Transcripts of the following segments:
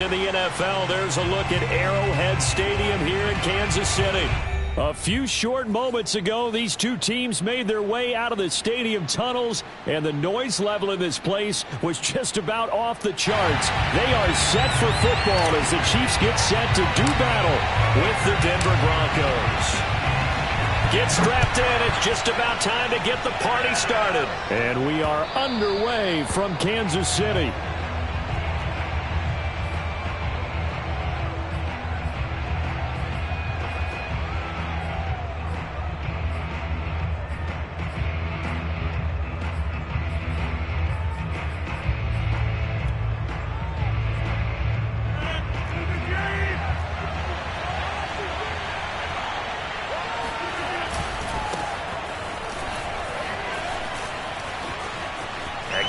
In the NFL, there's a look at Arrowhead Stadium here in Kansas City. A few short moments ago, these two teams made their way out of the stadium tunnels, and the noise level in this place was just about off the charts. They are set for football as the Chiefs get set to do battle with the Denver Broncos. Get strapped in. It's just about time to get the party started. And we are underway from Kansas City.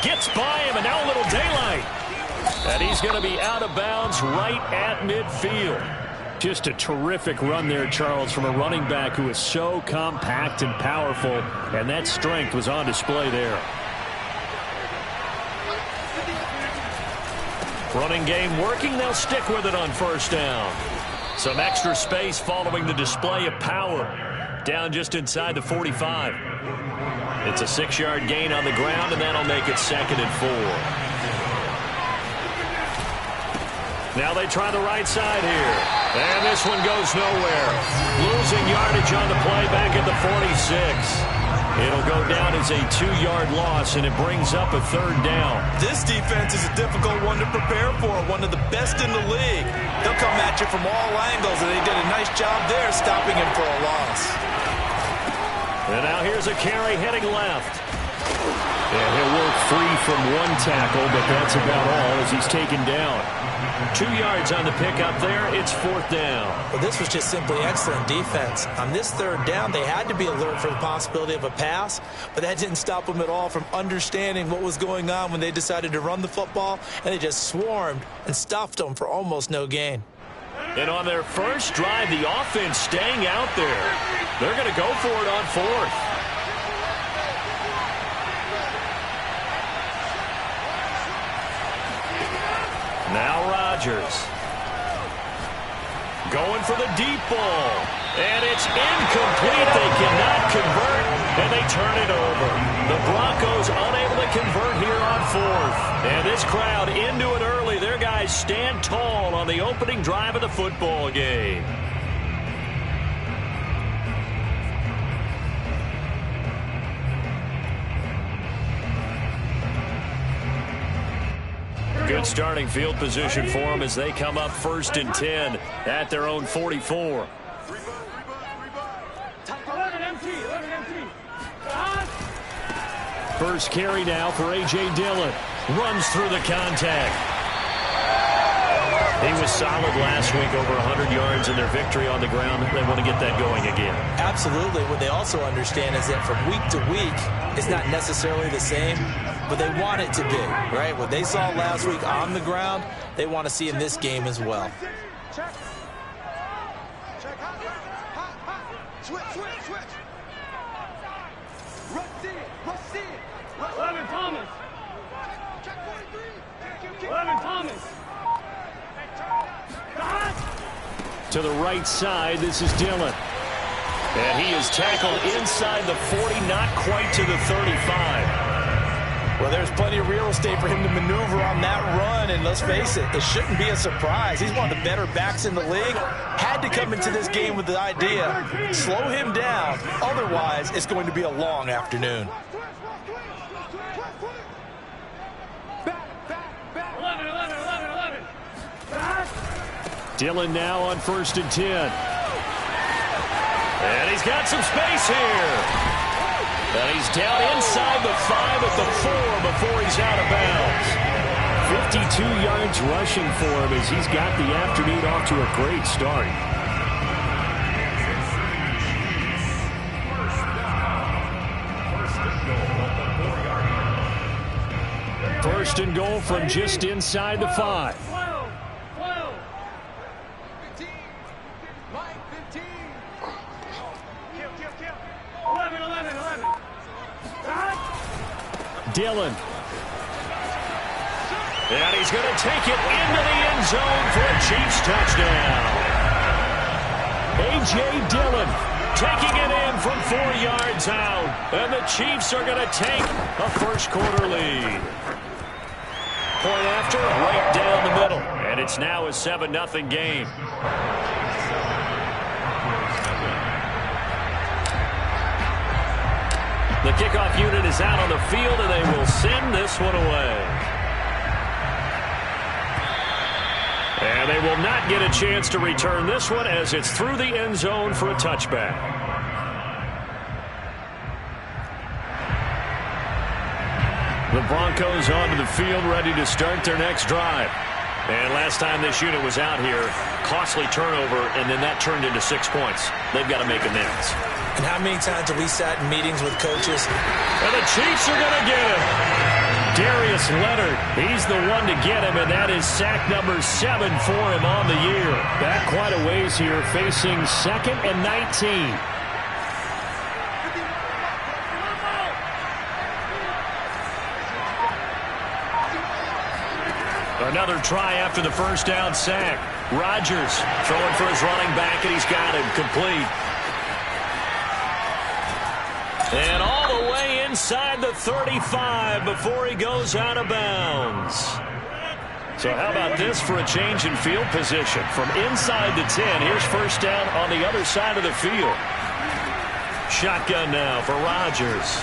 Gets by him, and now a little daylight. And he's going to be out of bounds right at midfield. Just a terrific run there, Charles, from a running back who is so compact and powerful, and that strength was on display there. Running game working. They'll stick with it on first down. Some extra space following the display of power. Down just inside the 45. It's a 6-yard gain on the ground, and that'll make it 2nd and 4. Now they try the right side here. And this one goes nowhere. Losing yardage on the play back at the 46. It'll go down as a 2-yard loss, and it brings up a 3rd down. This defense is a difficult one to prepare for, one of the best in the league. They'll come at you from all angles, and they did a nice job there stopping him for a loss. And now here's a carry heading left. And he'll work free from one tackle, but that's about all as he's taken down. 2 yards on the pickup there. It's 4th down. Well, this was just simply excellent defense. On this 3rd down, they had to be alert for the possibility of a pass, but that didn't stop them at all from understanding what was going on when they decided to run the football, and they just swarmed and stuffed them for almost no gain. And on their first drive, the offense staying out there. They're going to go for it on 4th. Now Rodgers. Going for the deep ball. And it's incomplete. They cannot convert, and they turn it over. The Broncos unable to convert here on 4th. And this crowd into it early. Their guys stand tall on the opening drive of the football game. Good starting field position for them as they come up 1st and 10 at their own 44. First carry now for A.J. Dillon. Runs through the contact. He was solid last week, over 100 yards in their victory on the ground. They want to get that going again. Absolutely. What they also understand is that from week to week, it's not necessarily the same, but they want it to be, right? What they saw last week on the ground, they want to see in this game as well. Check. Switch. Rush in. 11 Thomas. Check 43. 11 Thomas. To the right side, this is Dillon. And he is tackled inside the 40, not quite to the 35. Well, there's plenty of real estate for him to maneuver on that run, and let's face it, it shouldn't be a surprise. He's one of the better backs in the league. Had to come into this game with the idea, slow him down, otherwise it's going to be a long afternoon. 11. Dillon now on 1st and 10. And he's got some space here. And he's down inside the 5 at the 4 before he's out of bounds. 52 yards rushing for him as he's got the afternoon off to a great start. First and goal from just inside the 5. 11. Dillon. And he's going to take it into the end zone for a Chiefs touchdown. A.J. Dillon taking it in from 4 yards out. And the Chiefs are going to take a first-quarter lead. Point after, right down the middle. And it's now a 7-0 game. The kickoff unit is out on the field, and they will send this one away. And they will not get a chance to return this one as it's through the end zone for a touchback. The Broncos onto the field, ready to start their next drive. And last time this unit was out here, costly turnover, and then that turned into 6 points. They've got to make amends. And how many times have we sat in meetings with coaches? And the Chiefs are going to get him. Darius Leonard, he's the one to get him, and that is sack number 7 for him on the year. Back quite a ways here, facing 2nd and 19. Another try after the first down sack. Rodgers throwing for his running back, and he's got him complete. And all the way inside the 35 before he goes out of bounds. So how about this for a change in field position? From inside the 10, here's first down on the other side of the field. Shotgun now for Rodgers.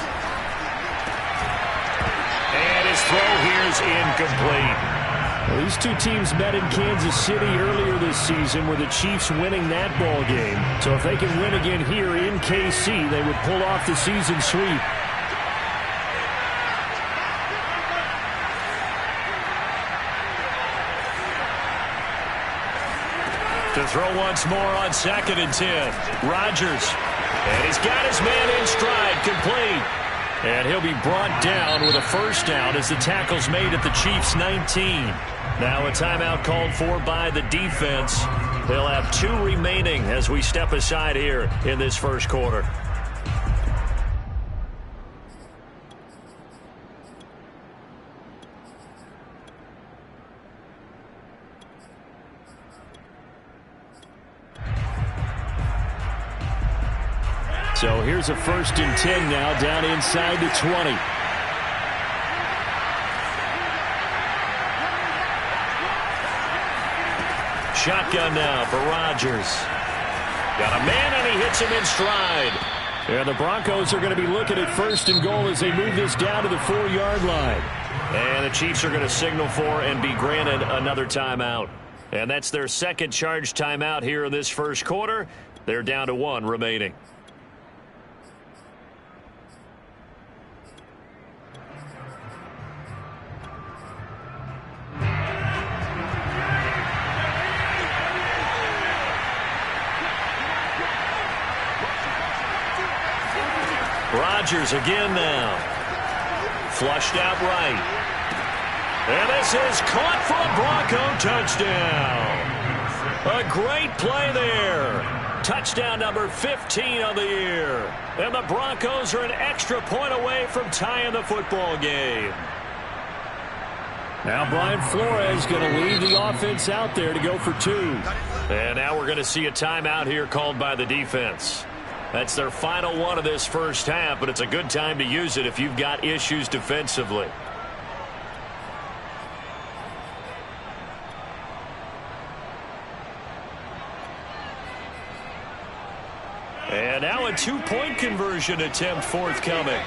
And his throw here's incomplete. Well, these two teams met in Kansas City earlier this season with the Chiefs winning that ball game. So if they can win again here in KC, they would pull off the season sweep. To throw once more on 2nd and 10. Rodgers. And he's got his man in stride, complete. And he'll be brought down with a first down as the tackle's made at the Chiefs' 19. Now a timeout called for by the defense. They'll have 2 remaining as we step aside here in this first quarter. So here's a 1st and 10 now down inside the 20. Shotgun now for Rodgers. Got a man, and he hits him in stride. And the Broncos are going to be looking at 1st and goal as they move this down to the 4-yard line. And the Chiefs are going to signal for and be granted another timeout. And that's their 2nd charge timeout here in this first quarter. They're down to 1 remaining. Rodgers again now. Flushed out right. And this is caught for a Bronco touchdown. A great play there. Touchdown number 15 of the year. And the Broncos are an extra point away from tying the football game. Now Brian Flores going to lead the offense out there to go for 2. And now we're going to see a timeout here called by the defense. That's their final one of this first half, but it's a good time to use it if you've got issues defensively. And now a 2-point conversion attempt forthcoming.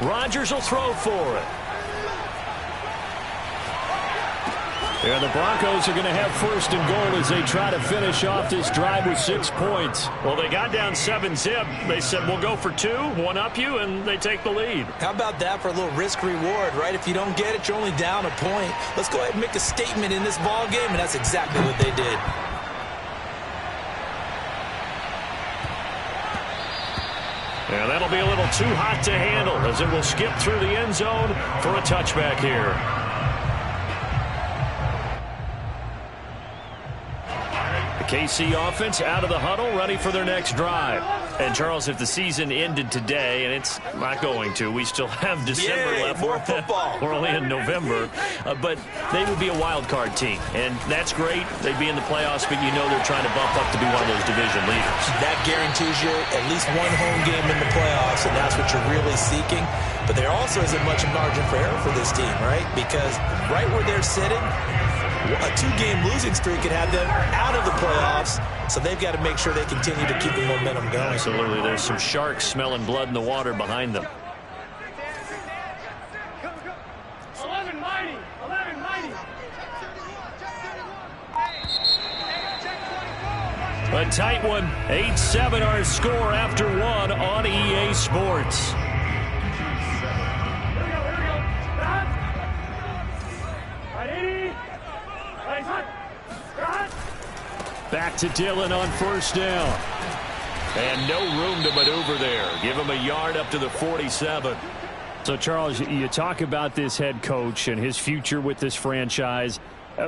Rodgers will throw for it. And the Broncos are going to have 1st and goal as they try to finish off this drive with 6 points. Well, they got down 7-zip. They said, we'll go for 2, one up you, and they take the lead. How about that for a little risk-reward, right? If you don't get it, you're only down a point. Let's go ahead and make a statement in this ball game, and that's exactly what they did. And that'll be a little too hot to handle as it will skip through the end zone for a touchback here. The KC offense out of the huddle, ready for their next drive. And, Charles, if the season ended today, and it's not going to, we still have December left. More football. We're only in November. But they would be a wild card team. And that's great. They'd be in the playoffs, but you know they're trying to bump up to be one of those division leaders. That guarantees you at least one home game in the playoffs, and that's what you're really seeking. But there also isn't much margin for error for this team, right? Because right where they're sitting, a 2-game losing streak could have them out of the playoffs, so they've got to make sure they continue to keep the momentum going. Absolutely. There's some sharks smelling blood in the water behind them. 11 mighty. 11 mighty. A tight one. 8-7 our score after one on EA Sports. Here we go. Stop. Right, 80. Right, hot. Hot. Back to Dillon on first down. And no room to maneuver there. Give him a yard up to the 47. So, Charles, you talk about this head coach and his future with this franchise.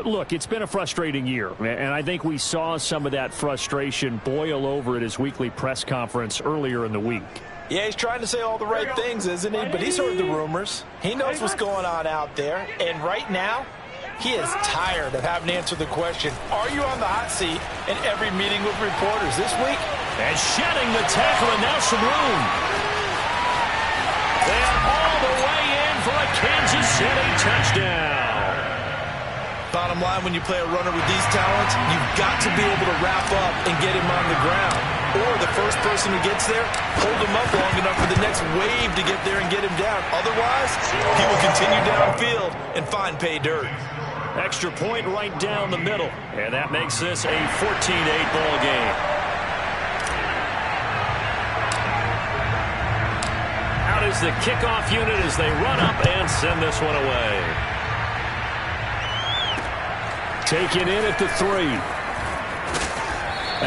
Look, it's been a frustrating year, and I think we saw some of that frustration boil over at his weekly press conference earlier in the week. Yeah, he's trying to say all the right things, isn't he? But he's heard the rumors. He knows what's going on out there. And right now, he is tired of having to answer the question, are you on the hot seat in every meeting with reporters this week? And shedding the tackle, and now some room. And all the way in for a Kansas City touchdown. Bottom line, when you play a runner with these talents, you've got to be able to wrap up and get him on the ground. Or the first person who gets there, hold him up long enough for the next wave to get there and get him down. Otherwise, he will continue downfield and find pay dirt. Extra point right down the middle. And that makes this a 14-8 ball game. Out is the kickoff unit as they run up and send this one away. Taken in at the 3.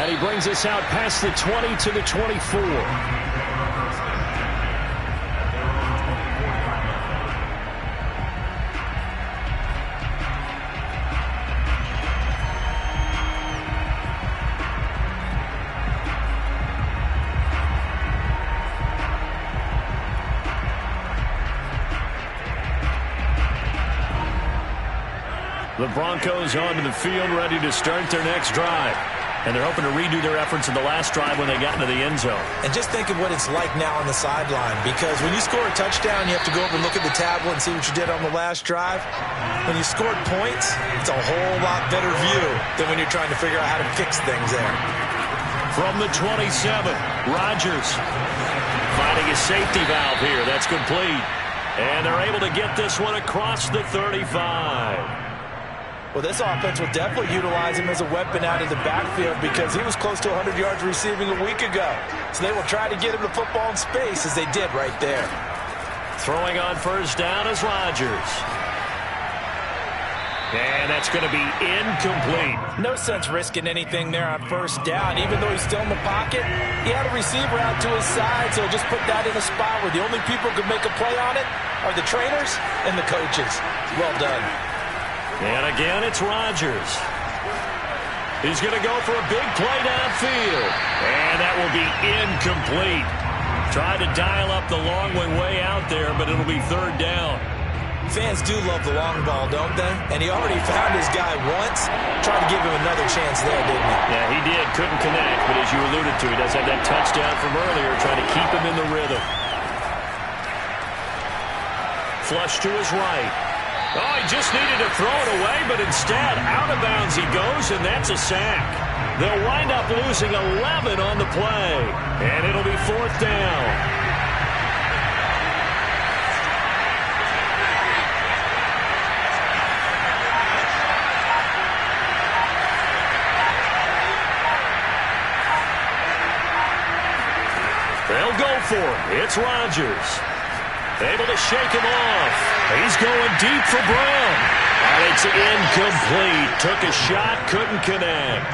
And he brings us out past the 20 to the 24. The Broncos onto the field, ready to start their next drive. And they're hoping to redo their efforts in the last drive when they got into the end zone. And just think of what it's like now on the sideline, because when you score a touchdown, you have to go over and look at the tablet and see what you did on the last drive. When you scored points, it's a whole lot better view than when you're trying to figure out how to fix things there. From the 27, Rodgers finding a safety valve here. That's complete. And they're able to get this one across the 35. Well, this offense will definitely utilize him as a weapon out of the backfield because he was close to 100 yards receiving a week ago. So they will try to get him the football in space as they did right there. Throwing on first down is Rodgers. And that's going to be incomplete. No sense risking anything there on first down. Even though he's still in the pocket, he had a receiver out to his side, so just put that in a spot where the only people who can make a play on it are the trainers and the coaches. Well done. And again, it's Rodgers. He's going to go for a big play downfield. And that will be incomplete. Tried to dial up the long way out there, but it'll be third down. Fans do love the long ball, don't they? And he already found his guy once. Tried to give him another chance there, didn't he? Yeah, he did. Couldn't connect, but as you alluded to, he does have that touchdown from earlier, trying to keep him in the rhythm. Flush to his right. Oh, he just needed to throw it away, but instead, out of bounds he goes, and that's a sack. They'll wind up losing 11 on the play, and it'll be fourth down. They'll go for it. It's Rodgers. Able to shake him off. He's going deep for Brown. And it's incomplete. Took a shot, couldn't connect.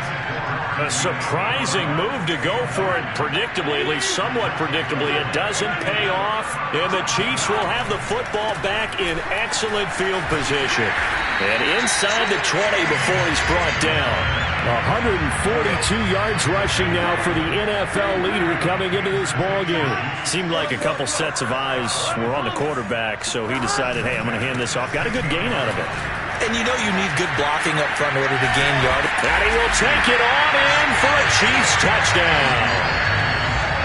A surprising move to go for it predictably, at least somewhat predictably. It doesn't pay off, and the Chiefs will have the football back in excellent field position. And inside the 20 before he's brought down. 142 yards rushing now for the NFL leader coming into this ball game. Seemed like a couple sets of eyes were on the quarterback, so he decided, hey, I'm going to hand this off. Got a good gain out of it. And you know you need good blocking up front in order to gain yardage. And he will take it on in for a Chiefs touchdown.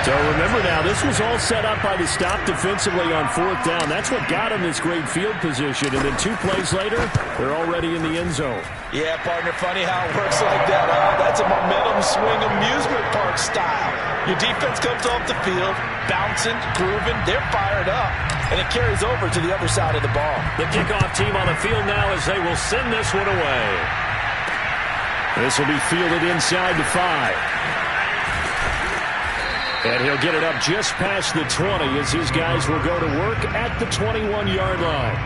So remember now, this was all set up by the stop defensively on 4th down. That's what got him this great field position. And then 2 plays later, they're already in the end zone. Yeah, partner, funny how it works like that. That's a momentum swing amusement park style. Your defense comes off the field, bouncing, grooving, they're fired up. And it carries over to the other side of the ball. The kickoff team on the field now as they will send this one away. This will be fielded inside the 5. And he'll get it up just past the 20 as his guys will go to work at the 21-yard line.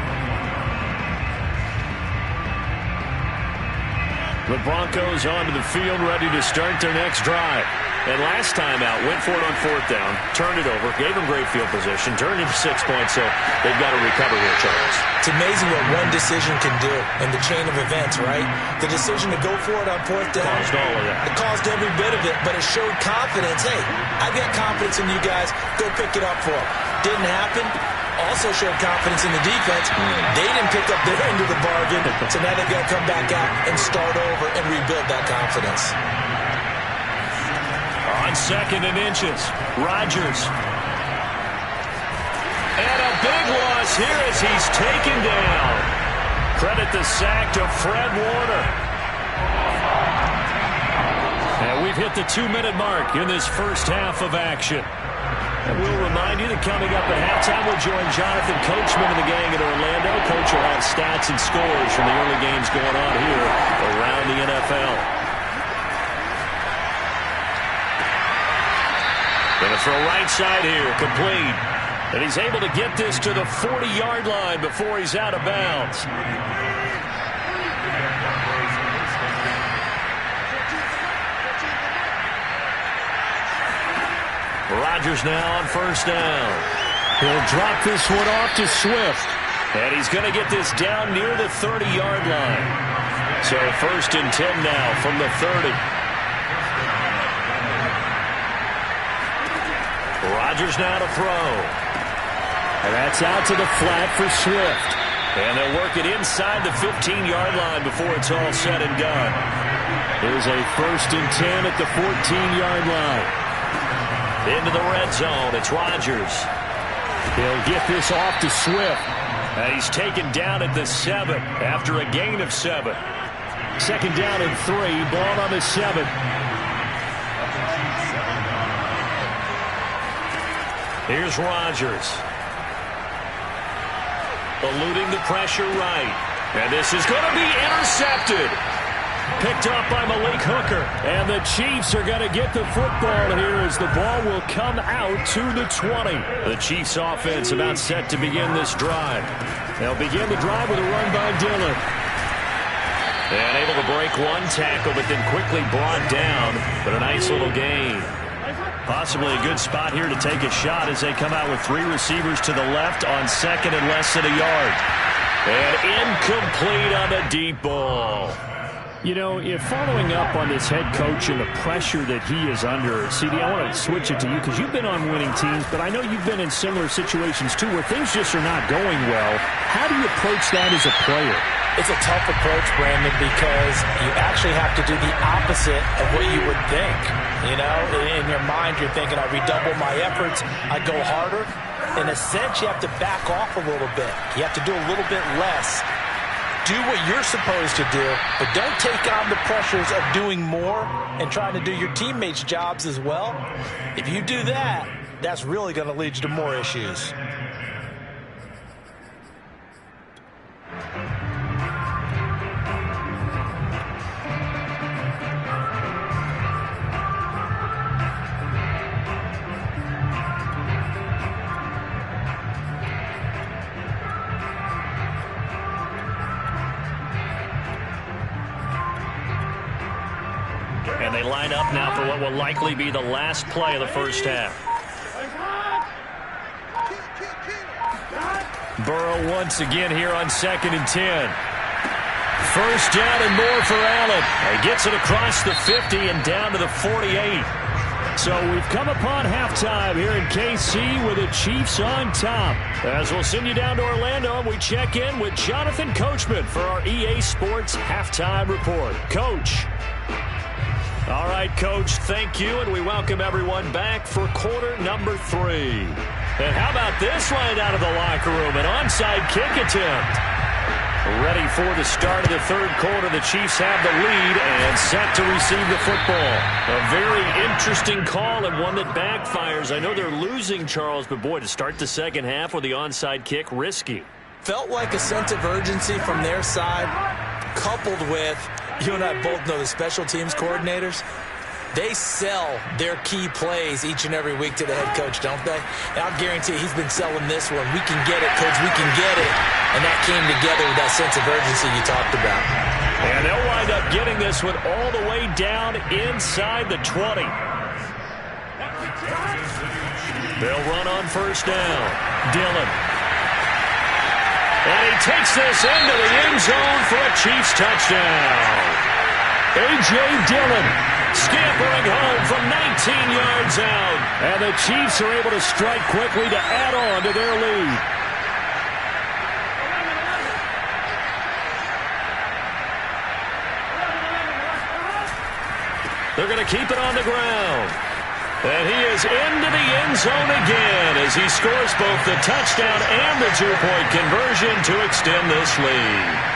The Broncos onto the field, ready to start their next drive. And last time out, went for it on 4th down, turned it over, gave them great field position, turned into 6 points, so they've got to recover here, Charles. It's amazing what one decision can do in the chain of events, right? The decision to go for it on 4th down. Caused all of that. It caused every bit of it, but it showed confidence. Hey, I've got confidence in you guys. Go pick it up for them. Didn't happen. Also showed confidence in the defense. They didn't pick up their end of the bargain, so now they've got to come back out and start over and rebuild that confidence. On 2nd and inches, Rodgers. And a big loss here as he's taken down. Credit the sack to Fred Warner. And we've hit the 2-minute mark in this first half of action. And we'll remind you that coming up at halftime, we'll join Jonathan Coachman and the gang at Orlando. Coach will have stats and scores from the early games going on here around the NFL. Gonna throw right side here, complete. And he's able to get this to the 40-yard line before he's out of bounds. Rodgers now on 1st down. He'll drop this one off to Swift. And he's going to get this down near the 30-yard line. So 1st and 10 now from the 30. Rodgers now to throw. And that's out to the flat for Swift. And they'll work it inside the 15-yard line before it's all said and done. Here's a 1st and 10 at the 14-yard line. Into the red zone, it's Rodgers. He'll get this off to Swift. And he's taken down at the 7 after a gain of 7. 2nd down and 3, ball on the 7. Here's Rodgers. Eluding the pressure right. And this is going to be intercepted. Picked up by Malik Hooker. And the Chiefs are going to get the football here as the ball will come out to the 20. The Chiefs offense about set to begin this drive. They'll begin the drive with a run by Dillon. And able to break one tackle, but then quickly brought down. But a nice little gain. Possibly a good spot here to take a shot as they come out with 3 receivers to the left on 2nd and less than a yard. And incomplete on a deep ball. You know, if following up on this head coach and the pressure that he is under, CD, I want to switch it to you because you've been on winning teams, but I know you've been in similar situations too where things just are not going well. How do you approach that as a player? It's a tough approach, Brandon, because you actually have to do the opposite of what you would think. You know, in your mind, you're thinking, I redouble my efforts, I go harder. In a sense, you have to back off a little bit. You have to do a little bit less. Do what you're supposed to do, but don't take on the pressures of doing more and trying to do your teammates' jobs as well. If you do that, that's really going to lead you to more issues. they line up now for what will likely be the last play of the first half. Burrow once again here on 2nd and 10. First down and more for Allen. He gets it across the 50 and down to the 48. So we've come upon halftime here in KC with the Chiefs on top. As we'll send you down to Orlando, and we check in with Jonathan Coachman for our EA Sports Halftime Report. Coach. All right, Coach, thank you, and we welcome everyone back for quarter number 3. And how about this right out of the locker room, an onside kick attempt. Ready for the start of the third quarter. The Chiefs have the lead and set to receive the football. A very interesting call and one that backfires. I know they're losing, Charles, but boy, to start the second half with the onside kick, risky. Felt like a sense of urgency from their side, coupled with, you and I both know the special teams coordinators. They sell their key plays each and every week to the head coach, don't they? And I'll guarantee he's been selling this one. We can get it, Coach. We can get it. And that came together with that sense of urgency you talked about. And they'll wind up getting this one all the way down inside the 20. They'll run on first down. Dillon. And he takes this into the end zone for a Chiefs touchdown. A.J. Dillon scampering home from 19 yards out. And the Chiefs are able to strike quickly to add on to their lead. They're going to keep it on the ground. And he is into the end zone again as he scores both the touchdown and the two-point conversion to extend this lead.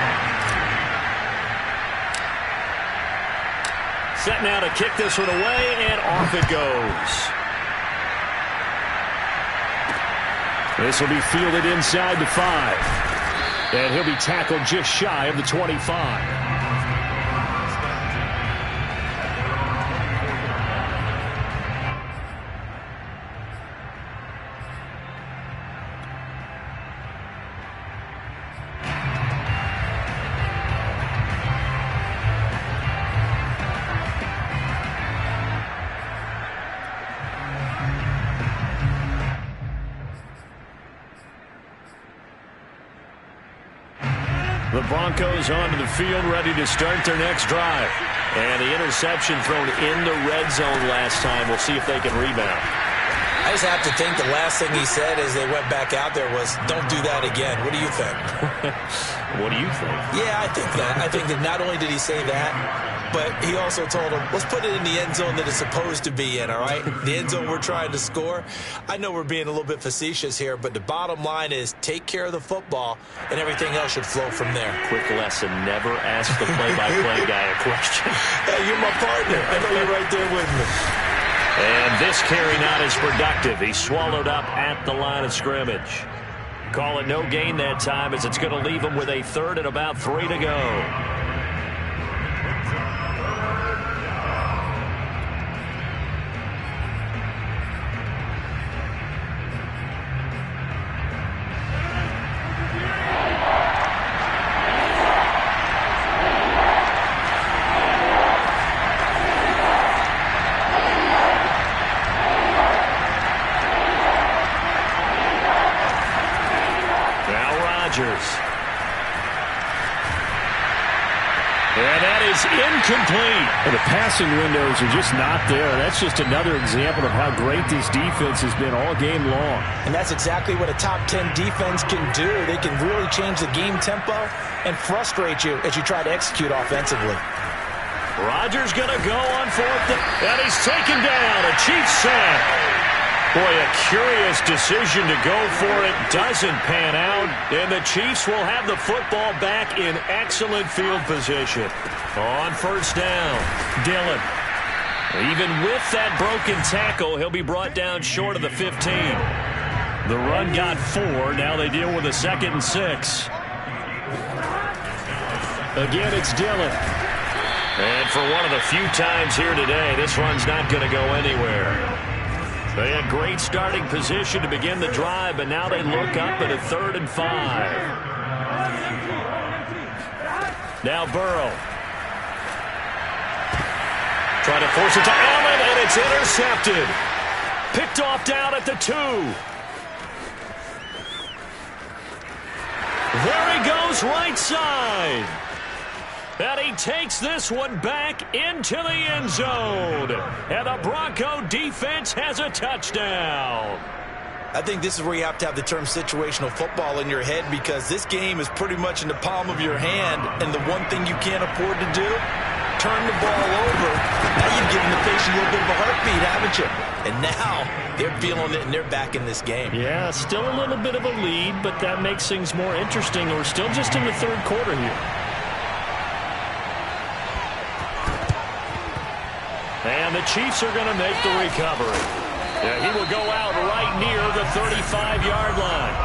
Set now to kick this one away, and off it goes. This will be fielded inside the 5. And he'll be tackled just shy of the 25. The Broncos onto the field, ready to start their next drive. And the interception thrown in the red zone last time. We'll see if they can rebound. I just have to think the last thing he said as they went back out there was, don't do that again. What do you think? What do you think? Yeah, I think that. I think that not only did he say that, but he also told him, let's put it in the end zone that it's supposed to be in, all right? The end zone we're trying to score. I know we're being a little bit facetious here, but the bottom line is take care of the football, and everything else should flow from there. Quick lesson, never ask the play-by-play guy a question. Hey, you're my partner. I know you're right there with me. And this carry not as productive. He swallowed up at the line of scrimmage. Call it no gain that time as it's going to leave him with a third and about 3 to go. And that is incomplete. And the passing windows are just not there. That's just another example of how great this defense has been all game long. And that's exactly what a top 10 defense can do. They can really change the game tempo and frustrate you as you try to execute offensively. Rodgers going to go on 4th, and he's taken down. A Chiefs sack. Boy, a curious decision to go for it. Doesn't pan out. And the Chiefs will have the football back in excellent field position. On first down, Dillon. Even with that broken tackle, he'll be brought down short of the 15. The run got 4. Now they deal with a 2nd and 6. Again, it's Dillon. And for one of the few times here today, this run's not going to go anywhere. They had great starting position to begin the drive, but now they look up at a 3rd and 5. Now Burrow. Trying to force it to Allen, and it's intercepted. Picked off down at the 2. There he goes, right side. And he takes this one back into the end zone. And the Bronco defense has a touchdown. I think this is where you have to have the term situational football in your head, because this game is pretty much in the palm of your hand, and the one thing you can't afford to do, turn the ball over. Now you've given the patient a little bit of a heartbeat, haven't you? And now they're feeling it, and they're back in this game. Yeah, still a little bit of a lead, but that makes things more interesting. We're still just in the third quarter here. And the Chiefs are going to make the recovery. Yeah, he will go out right near the 35-yard line.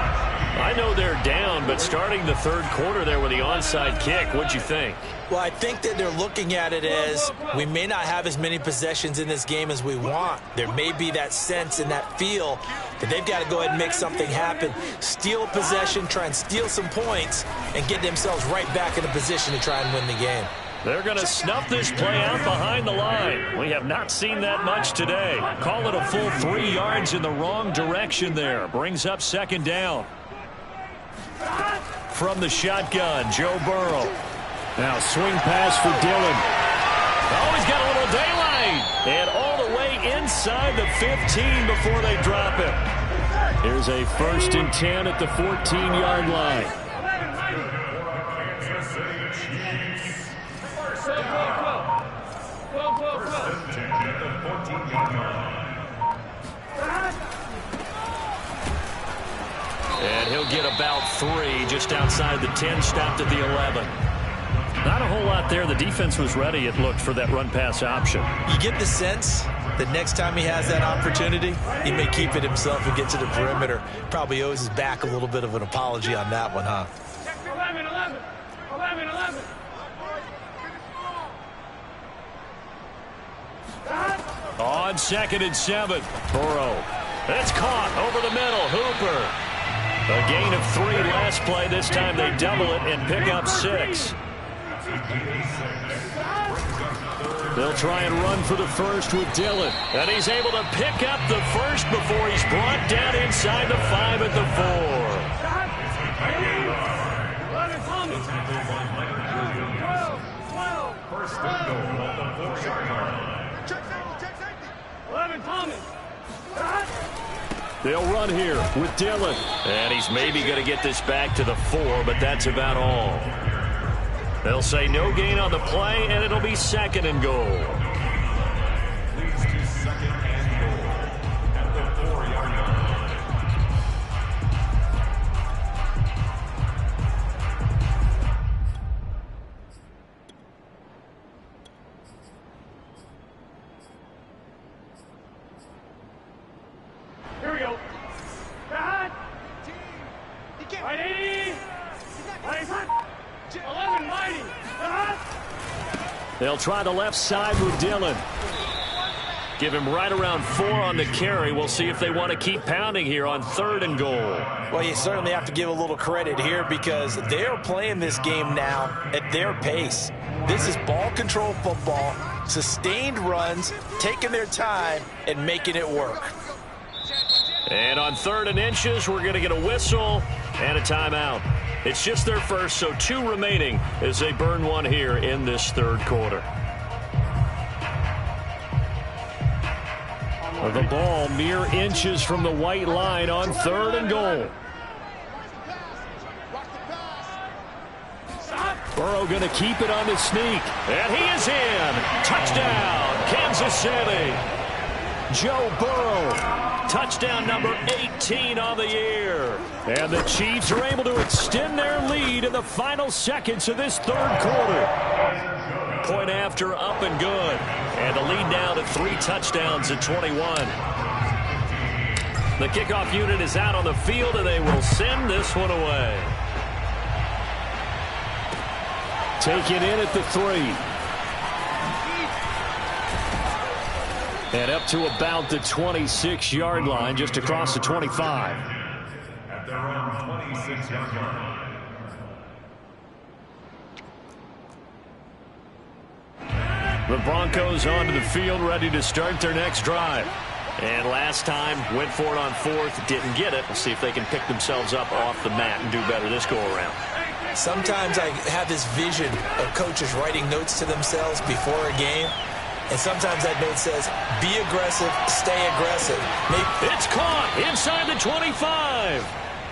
I know they're down, but starting the third quarter there with the onside kick, what'd you think? Well, I think that they're looking at it as we may not have as many possessions in this game as we want. There may be that sense and that feel that they've got to go ahead and make something happen. Steal a possession, try and steal some points, and get themselves right back in a position to try and win the game. They're going to snuff this play out behind the line. We have not seen that much today. Call it a full 3 yards in the wrong direction there. Brings up second down. From the shotgun, Joe Burrow. Now swing pass for Dillon. Oh, he's got a little daylight. And all the way inside the 15 before they drop him. Here's a 1st and 10 at the 14-yard line. And he'll get about 3 just outside the 10, stopped at the 11. Not a whole lot there. The defense was ready, it looked, for that run-pass option. You get the sense that next time he has that opportunity, he may keep it himself and get to the perimeter. Probably owes his back a little bit of an apology on that one, huh? 11, 11. 11, 11. On 2nd and 7, Burrow. It's caught over the middle. Hooper. A gain of 3 last play. This time they double it and pick up 6. They'll try and run for the first with Dillon. And he's able to pick up the first before he's brought down inside the 5 at the 4. First and goal at the 4-yard line. Check safety. 11 Thomas. They'll run here with Dillon. And he's maybe going to get this back to the 4, but that's about all. They'll say no gain on the play, and it'll be 2nd and goal. Leads to 2nd and goal at the 4-yard line. Here we go. Back. Right 80. Right hot. 11 mighty. They'll try the left side with Dillon. Give him right around 4 on the carry. We'll see if they want to keep pounding here on 3rd and goal. Well, you certainly have to give a little credit here because they're playing this game now at their pace. This is ball control football, sustained runs, taking their time, and making it work. And on 3rd and inches, we're going to get a whistle and a timeout. It's just their first, so 2 remaining as they burn 1 here in this 3rd quarter. The ball mere inches from the white line on 3rd and goal. Burrow going to keep it on the sneak. And he is in. Touchdown, Kansas City. Joe Burrow. Touchdown number 18 on the year. And the Chiefs are able to extend their lead in the final seconds of this 3rd quarter. Point after, up and good. And the lead now to 3 touchdowns at 21. The kickoff unit is out on the field, and they will send this one away. Taken in at the 3. And up to about the 26-yard line, just across the 25. At their own 26-yard line. The Broncos onto the field, ready to start their next drive. And last time, went for it on fourth, didn't get it. We'll see if they can pick themselves up off the mat and do better this go-around. Sometimes I have this vision of coaches writing notes to themselves before a game. And sometimes that note says, be aggressive, stay aggressive. It's caught inside the 25.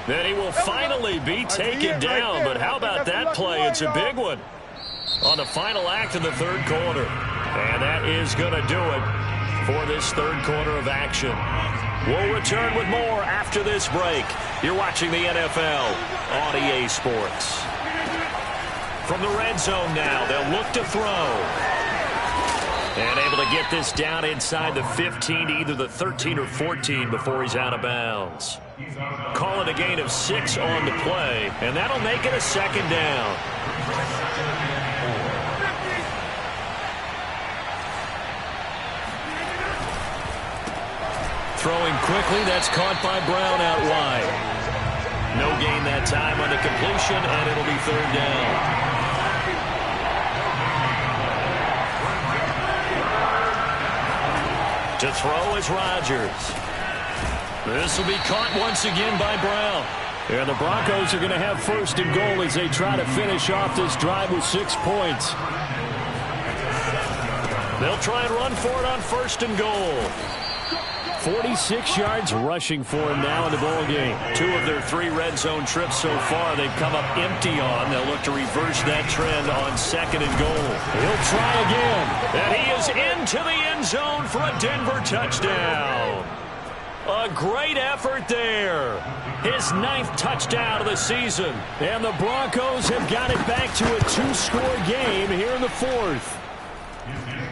Then he will finally be taken down. But how about that play? It's a big one on the final act of the third quarter. And that is going to do it for this third quarter of action. We'll return with more after this break. You're watching the NFL on EA Sports. From the red zone now, they'll look to throw. And able to get this down inside the 15 to either the 13 or 14 before he's out of bounds. Call it a gain of 6 on the play, and that'll make it a second down. Throwing quickly, that's caught by Brown out wide. No gain that time on the completion, and it'll be third down. To throw is Rodgers. This will be caught once again by Brown. And the Broncos are going to have first and goal as they try to finish off this drive with 6 points. They'll try and run for it on first and goal. 46 yards rushing for him now in the ball game. 2 of their 3 red zone trips so far they've come up empty on. They'll look to reverse that trend on second and goal. He'll try again. And he is into the end zone for a Denver touchdown. A great effort there. His 9th touchdown of the season. And the Broncos have got it back to a 2-score game here in the 4th.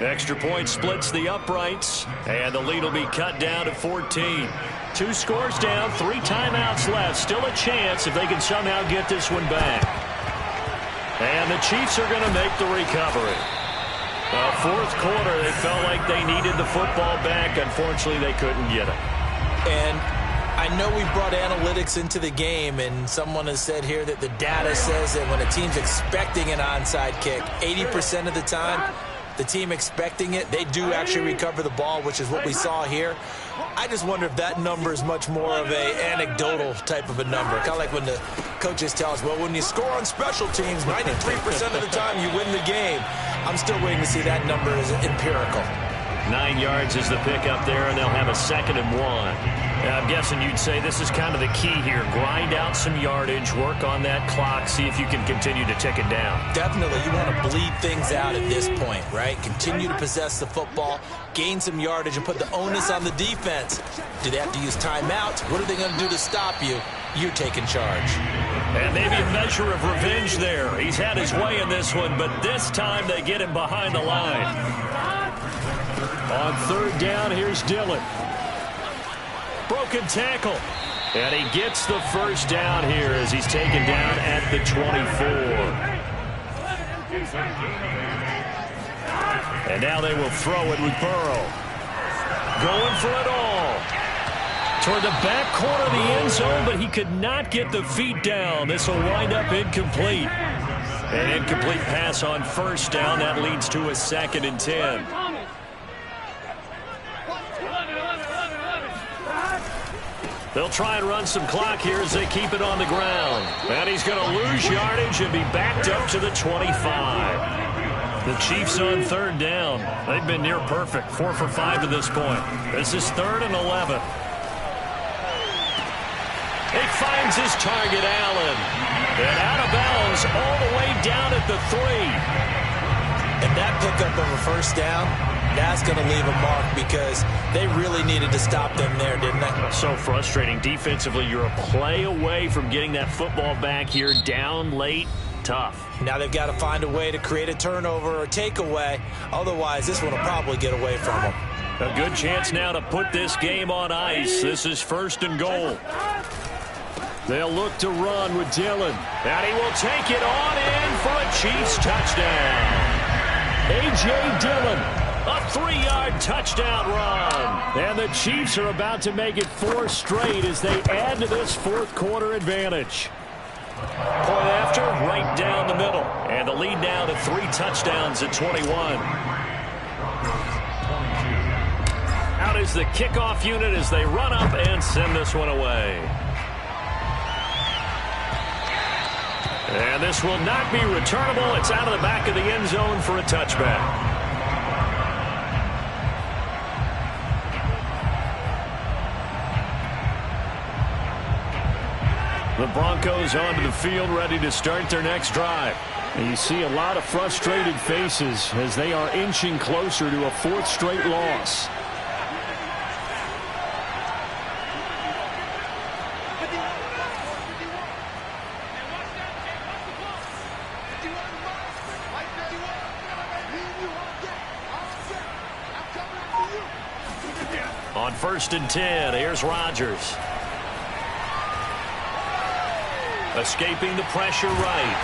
Extra point splits the uprights, and the lead will be cut down to 14. 2 scores down, 3 timeouts left. Still a chance if they can somehow get this one back. And the Chiefs are going to make the recovery. Fourth quarter, they felt like they needed the football back. Unfortunately, they couldn't get it. And I know we brought analytics into the game, and someone has said here that the data says that when a team's expecting an onside kick, 80% of the time, the team expecting it, they do actually recover the ball, which is what we saw here. I just wonder if that number is much more of a anecdotal type of a number. Kind of like when the coaches tell us, well, when you score on special teams, 93% of the time you win the game. I'm still waiting to see that number as empirical. 9 yards is the pickup there, and they'll have a 2nd and 1. I'm guessing you'd say this is kind of the key here. Grind out some yardage, work on that clock, see if you can continue to tick it down. Definitely. You want to bleed things out at this point, right? Continue to possess the football, gain some yardage, and put the onus on the defense. Do they have to use timeouts? What are they going to do to stop you? You're taking charge. And maybe a measure of revenge there. He's had his way in this one, but this time they get him behind the line. On third down, here's Dillon. Broken tackle. And he gets the first down here as he's taken down at the 24. And now they will throw it with Burrow. Going for it all. Toward the back corner of the end zone, but he could not get the feet down. This will wind up incomplete. An incomplete pass on first down. That leads to a 2nd and 10. They'll try and run some clock here as they keep it on the ground. And he's going to lose yardage and be backed up to the 25. The Chiefs on third down. They've been near perfect, 4 for 5 to this point. This is 3rd and 11. He finds his target, Allen. And out of bounds all the way down at the 3. And that pickup of a first down, that's going to leave a mark because they really needed to stop them there, didn't they? So frustrating. Defensively, you're a play away from getting that football back here. Down late, tough. Now they've got to find a way to create a turnover or takeaway. Otherwise, this one will probably get away from them. A good chance now to put this game on ice. This is 1st and goal. They'll look to run with Dillon. And he will take it on in for a Chiefs touchdown. A.J. Dillon, a 3-yard touchdown run. And the Chiefs are about to make it 4 straight as they add to this fourth quarter advantage. Point after, right down the middle. And the lead now to 3 touchdowns at 21. Out is the kickoff unit as they run up and send this one away. And this will not be returnable. It's out of the back of the end zone for a touchback. The Broncos onto the field, ready to start their next drive. And you see a lot of frustrated faces as they are inching closer to a fourth straight loss. On 1st and 10, here's Rodgers. Escaping the pressure right.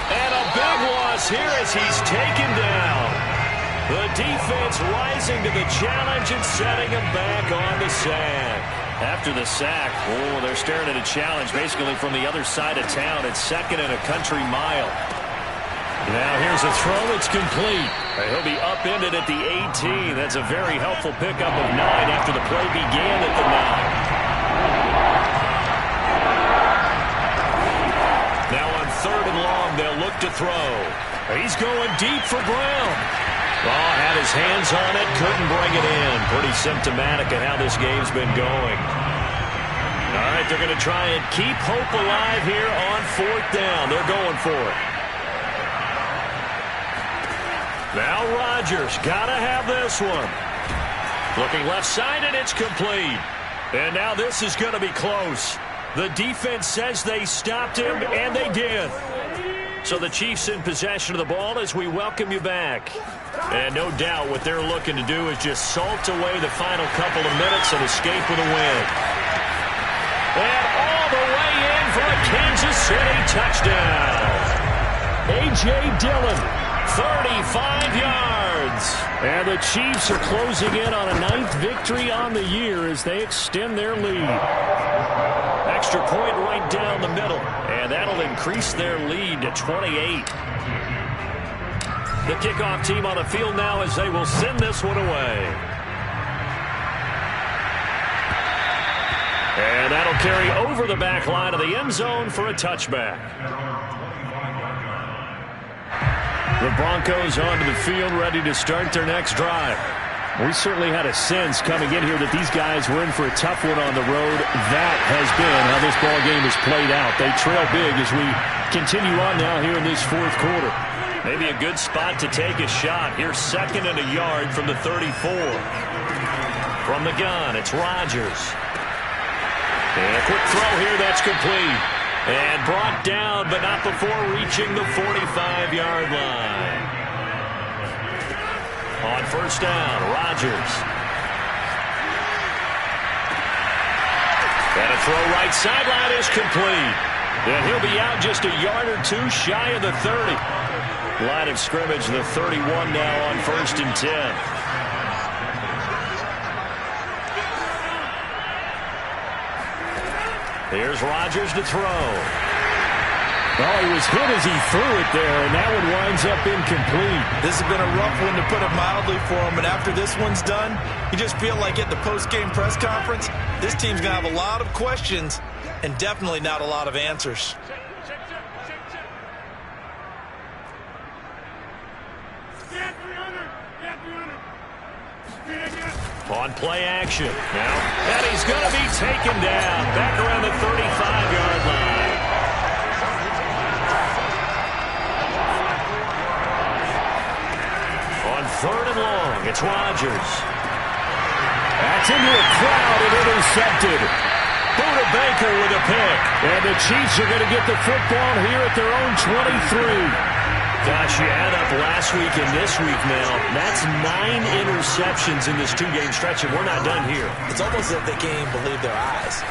And a big loss here as he's taken down. The defense rising to the challenge and setting him back on the sack. After the sack, they're staring at a challenge basically from the other side of town. It's 2nd and a country mile. Now here's a throw. It's complete. He'll be upended at the 18. That's a very helpful pickup of 9 after the play began at the 9. Now on 3rd and long, they'll look to throw. He's going deep for Brown. Oh, had his hands on it, couldn't bring it in. Pretty symptomatic of how this game's been going. All right, they're going to try and keep hope alive here on 4th down. They're going for it. Now Rodgers, got to have this one. Looking left side, and it's complete. And now this is going to be close. The defense says they stopped him, and they did. So the Chiefs in possession of the ball as we welcome you back. And no doubt what they're looking to do is just salt away the final couple of minutes and escape with a win. And all the way in for a Kansas City touchdown. A.J. Dillon. 35 yards. And the Chiefs are closing in on a 9th victory on the year as they extend their lead. Extra point right down the middle. And that'll increase their lead to 28. The kickoff team on the field now as they will send this one away. And that'll carry over the back line of the end zone for a touchback. The Broncos onto the field, ready to start their next drive. We certainly had a sense coming in here that these guys were in for a tough one on the road. That has been how this ball game has played out. They trail big as we continue on now here in this 4th quarter. Maybe a good spot to take a shot. Here's 2nd and a yard from the 34. From the gun, it's Rodgers. And a quick throw here, that's complete. And brought down, but not before reaching the 45-yard line. On 1st down, Rodgers. And a throw right sideline is complete. And he'll be out just a yard or two shy of the 30. Line of scrimmage, the 31 now on 1st and 10. Here's Rodgers to throw. Oh, he was hit as he threw it there, and that one winds up incomplete. This has been a rough one, to put it mildly, for him. And after this one's done, you just feel like at the post-game press conference, this team's going to have a lot of questions and definitely not a lot of answers. On play action now, and he's going to be taken down back around the 35-yard line. On 3rd and long, it's Rodgers. That's into a crowd and intercepted. Buda Baker with a pick. And the Chiefs are going to get the football here at their own 23. Gosh, you add up last week and this week now. That's 9 interceptions in this 2-game stretch, and we're not done here. It's almost as if they can't even believe their eyes.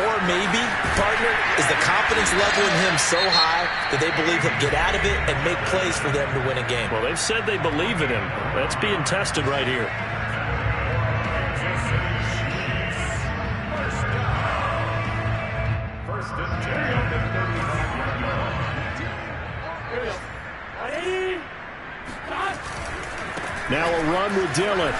Or maybe, partner, is the confidence level in him so high that they believe he'll get out of it and make plays for them to win a game. Well, they've said they believe in him. That's being tested right here. First and 10 on the 35-yard line. Now a run with Dillon.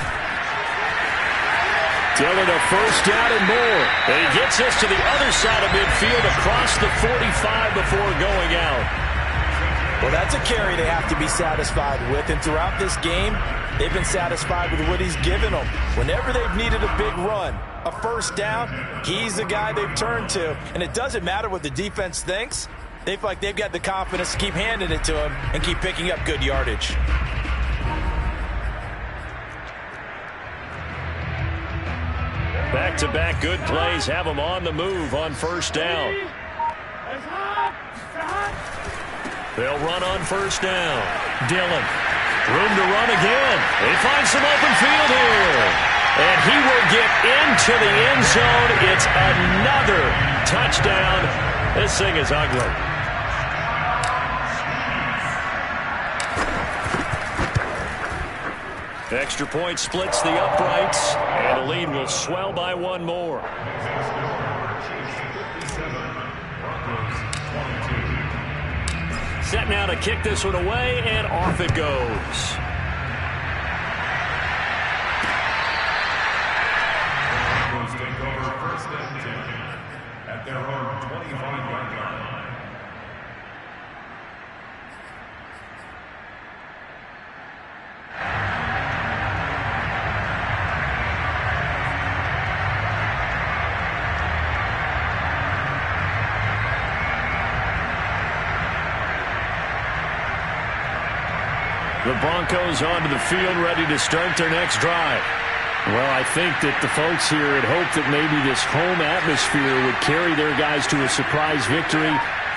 Dillon a first down and more. And he gets us to the other side of midfield across the 45 before going out. Well, that's a carry they have to be satisfied with. And throughout this game, they've been satisfied with what he's given them. Whenever they've needed a big run, a first down, he's the guy they've turned to. And it doesn't matter what the defense thinks. They feel like they've got the confidence to keep handing it to him and keep picking up good yardage. Back-to-back good plays have them on the move on first down. They'll run on first down. Dillon, room to run again. They find some open field here. And he will get into the end zone. It's another touchdown. This thing is ugly. Extra point splits the uprights, and the lead will swell by one more. Set now to kick this one away, and off it goes. Broncos take over first and 10 at their own 25-yard line. The Broncos onto the field, ready to start their next drive. Well, I think that the folks here had hoped that maybe this home atmosphere would carry their guys to a surprise victory,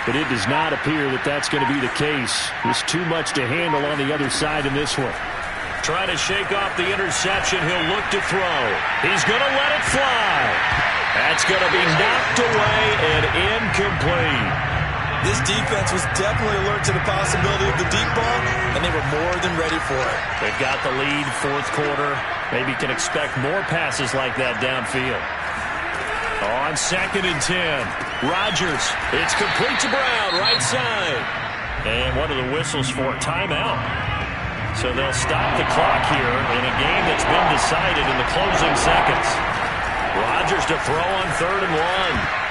but it does not appear that that's going to be the case. There's too much to handle on the other side in this one. Trying to shake off the interception. He'll look to throw. He's going to let it fly. That's going to be knocked away and incomplete. This defense was definitely alert to the possibility of the deep ball, and they were more than ready for it. They've got the lead, fourth quarter. Maybe can expect more passes like that downfield. On 2nd and 10, Rodgers. It's complete to Brown, right side. And one of the whistles for a timeout. So they'll stop the clock here in a game that's been decided in the closing seconds. Rodgers to throw on 3rd and 1.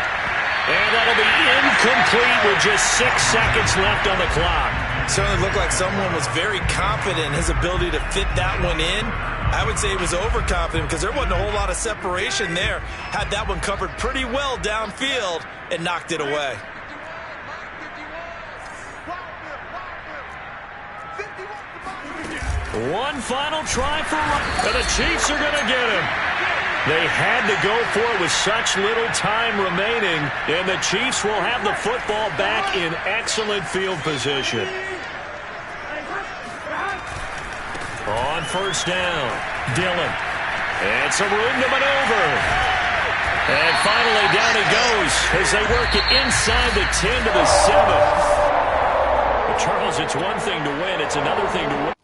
And that'll be incomplete with just 6 seconds left on the clock. Certainly looked like someone was very confident in his ability to fit that one in. I would say he was overconfident because there wasn't a whole lot of separation there. Had that one covered pretty well downfield and knocked it away. One final try for and the Chiefs are going to get him. They had to go for it with such little time remaining, and the Chiefs will have the football back in excellent field position. On first down, Dillon. And some room to maneuver. And finally down he goes as they work it inside the 10 to the 7. But Charles, it's one thing to win, it's another thing to win.